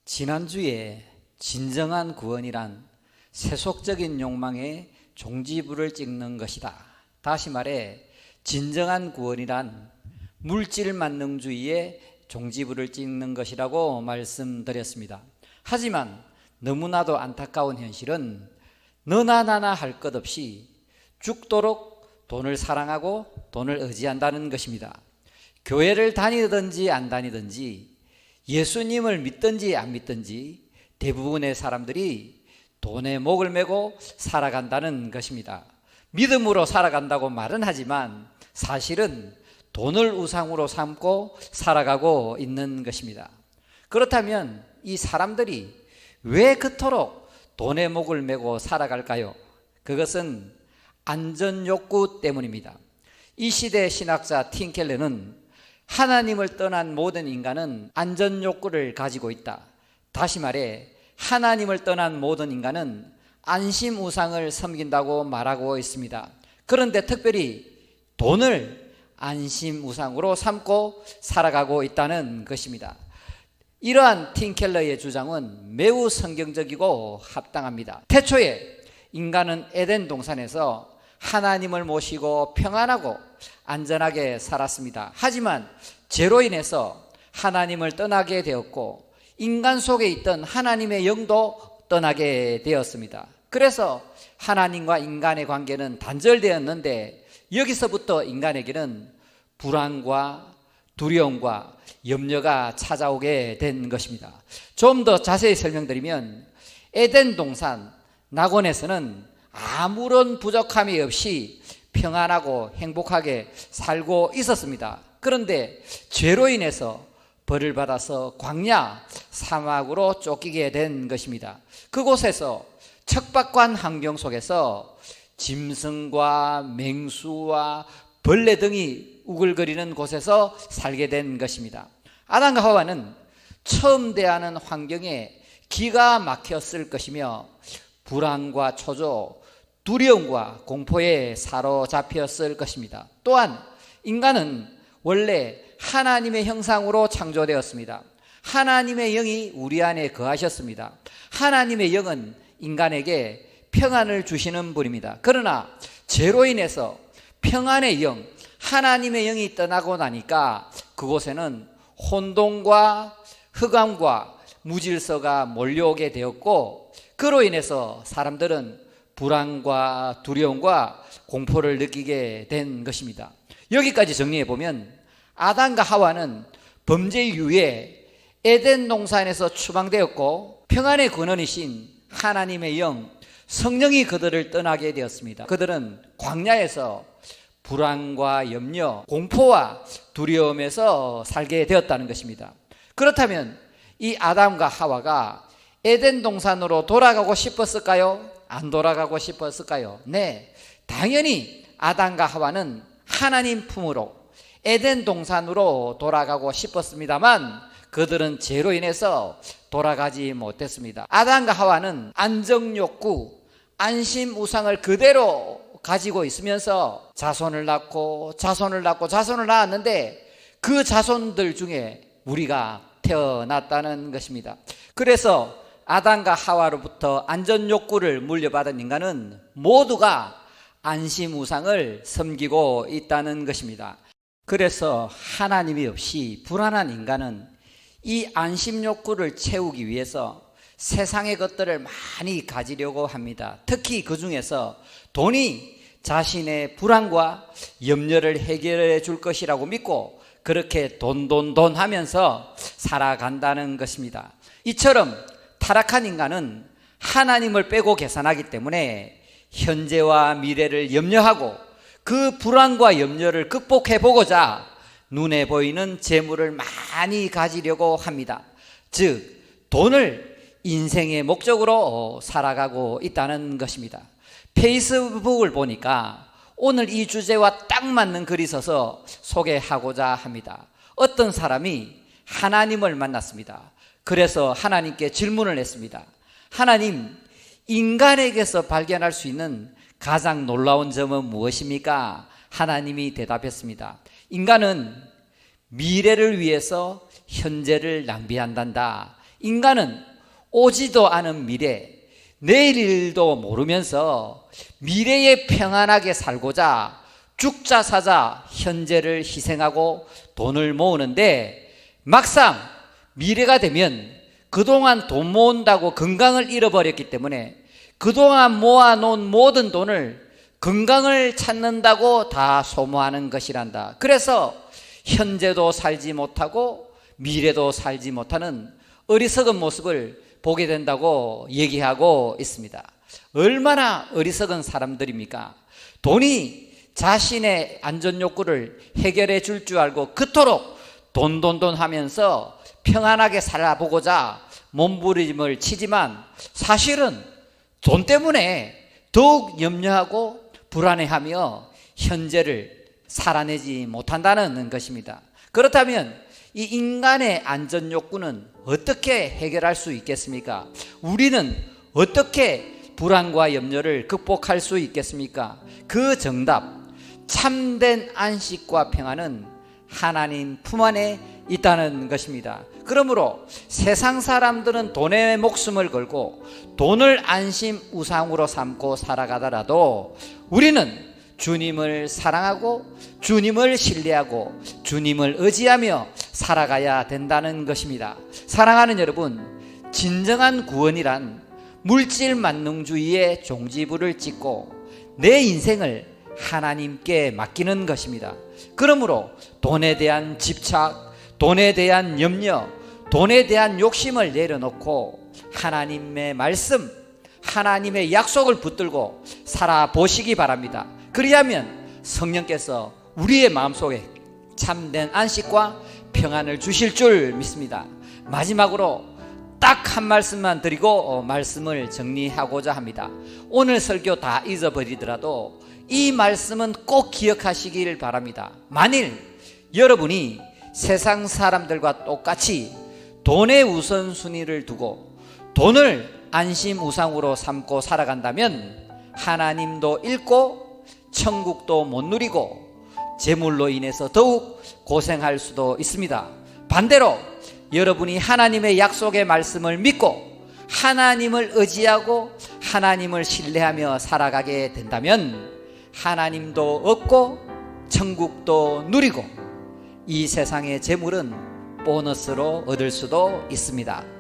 지난주에 진정한 구원이란 세속적인 욕망의 종지부를 찍는 것이다. 다시 말해 진정한 구원이란 물질 만능주의의 종지부를 찍는 것이라고 말씀드렸습니다. 하지만 너무나도 안타까운 현실은 너나 나나 할 것 없이 죽도록 돈을 사랑하고 돈을 의지한다는 것입니다. 교회를 다니든지 안 다니든지 예수님을 믿든지 안 믿든지 대부분의 사람들이 돈에 목을 메고 살아간다는 것입니다. 믿음으로 살아간다고 말은 하지만 사실은 돈을 우상으로 삼고 살아가고 있는 것입니다. 그렇다면 이 사람들이 왜 그토록 돈에 목을 메고 살아갈까요? 그것은 안전욕구 때문입니다. 이 시대 신학자 팀 켈러는 하나님을 떠난 모든 인간은 안전욕구를 가지고 있다. 다시 말해 하나님을 떠난 모든 인간은 안심 우상을 섬긴다고 말하고 있습니다. 그런데 특별히 돈을 안심 우상으로 삼고 살아가고 있다는 것입니다. 이러한 팀 켈러의 주장은 매우 성경적이고 합당합니다. 태초에 인간은 에덴 동산에서 하나님을 모시고 평안하고 안전하게 살았습니다. 하지만 죄로 인해서 하나님을 떠나게 되었고 인간 속에 있던 하나님의 영도 떠나게 되었습니다. 그래서 하나님과 인간의 관계는 단절되었는데 여기서부터 인간에게는 불안과 두려움과 염려가 찾아오게 된 것입니다. 좀 더 자세히 설명드리면 에덴 동산 낙원에서는 아무런 부족함이 없이 평안하고 행복하게 살고 있었습니다. 그런데 죄로 인해서 벌을 받아서 광야 사막으로 쫓기게 된 것입니다. 그곳에서 척박한 환경 속에서 짐승과 맹수와 벌레 등이 우글거리는 곳에서 살게 된 것입니다. 아담과 하와는 처음 대하는 환경에 기가 막혔을 것이며 불안과 초조, 두려움과 공포에 사로잡혔을 것입니다. 또한 인간은 원래 하나님의 형상으로 창조되었습니다. 하나님의 영이 우리 안에 거하셨습니다. 하나님의 영은 인간에게 평안을 주시는 분입니다. 그러나 죄로 인해서 평안의 영, 하나님의 영이 떠나고 나니까 그곳에는 혼돈과 흑암과 무질서가 몰려오게 되었고 그로 인해서 사람들은 불안과 두려움과 공포를 느끼게 된 것입니다. 여기까지 정리해 보면 아담과 하와는 범죄 이후에 에덴 동산에서 추방되었고 평안의 근원이신 하나님의 영, 성령이 그들을 떠나게 되었습니다. 그들은 광야에서 불안과 염려, 공포와 두려움에서 살게 되었다는 것입니다. 그렇다면 이 아담과 하와가 에덴 동산으로 돌아가고 싶었을까요? 안 돌아가고 싶었을까요? 네, 당연히 아담과 하와는 하나님 품으로 에덴 동산으로 돌아가고 싶었습니다만 그들은 죄로 인해서 돌아가지 못했습니다. 아담과 하와는 안정욕구, 안심 우상을 그대로 가지고 있으면서 자손을 낳고 자손을 낳고 자손을 낳았는데 그 자손들 중에 우리가 태어났다는 것입니다. 그래서 아담과 하와로부터 안전욕구를 물려받은 인간은 모두가 안심 우상을 섬기고 있다는 것입니다. 그래서 하나님이 없이 불안한 인간은 이 안심욕구를 채우기 위해서 세상의 것들을 많이 가지려고 합니다. 특히 그 중에서 돈이 자신의 불안과 염려를 해결해 줄 것이라고 믿고 그렇게 돈 하면서 살아간다는 것입니다. 이처럼 타락한 인간은 하나님을 빼고 계산하기 때문에 현재와 미래를 염려하고 그 불안과 염려를 극복해 보고자 눈에 보이는 재물을 많이 가지려고 합니다. 즉 돈을 인생의 목적으로 살아가고 있다는 것입니다. 페이스북을 보니까 오늘 이 주제와 딱 맞는 글이 있어서 소개하고자 합니다. 어떤 사람이 하나님을 만났습니다. 그래서 하나님께 질문을 했습니다. 하나님, 인간에게서 발견할 수 있는 가장 놀라운 점은 무엇입니까? 하나님이 대답했습니다. 인간은 미래를 위해서 현재를 낭비한단다. 인간은 오지도 않은 미래, 내일 일도 모르면서 미래에 평안하게 살고자 죽자 사자 현재를 희생하고 돈을 모으는데, 막상 미래가 되면 그동안 돈 모은다고 건강을 잃어버렸기 때문에 그동안 모아놓은 모든 돈을 건강을 찾는다고 다 소모하는 것이란다. 그래서 현재도 살지 못하고 미래도 살지 못하는 어리석은 모습을 보게 된다고 얘기하고 있습니다. 얼마나 어리석은 사람들입니까? 돈이 자신의 안전 욕구를 해결해 줄 줄 알고 그토록 돈 하면서 평안하게 살아보고자 몸부림을 치지만, 사실은 돈 때문에 더욱 염려하고 불안해하며 현재를 살아내지 못한다는 것입니다. 그렇다면 이 인간의 안전 욕구는 어떻게 해결할 수 있겠습니까? 우리는 어떻게 불안과 염려를 극복할 수 있겠습니까? 그 정답, 참된 안식과 평안은 하나님 품 안에 있다는 것입니다. 그러므로 세상 사람들은 돈에 목숨을 걸고 돈을 안심 우상으로 삼고 살아가더라도 우리는 주님을 사랑하고 주님을 신뢰하고 주님을 의지하며 살아가야 된다는 것입니다. 사랑하는 여러분, 진정한 구원이란 물질 만능주의의 종지부를 찍고 내 인생을 하나님께 맡기는 것입니다. 그러므로 돈에 대한 집착, 돈에 대한 염려, 돈에 대한 욕심을 내려놓고 하나님의 말씀, 하나님의 약속을 붙들고 살아보시기 바랍니다. 그리하면 성령께서 우리의 마음속에 참된 안식과 평안을 주실 줄 믿습니다. 마지막으로 딱 한 말씀만 드리고 말씀을 정리하고자 합니다. 오늘 설교 다 잊어버리더라도 이 말씀은 꼭 기억하시길 바랍니다. 만일 여러분이 세상 사람들과 똑같이 돈의 우선순위를 두고 돈을 안심 우상으로 삼고 살아간다면 하나님도 잃고 천국도 못 누리고 재물로 인해서 더욱 고생할 수도 있습니다. 반대로 여러분이 하나님의 약속의 말씀을 믿고 하나님을 의지하고 하나님을 신뢰하며 살아가게 된다면 하나님도 얻고 천국도 누리고 이 세상의 재물은 보너스로 얻을 수도 있습니다.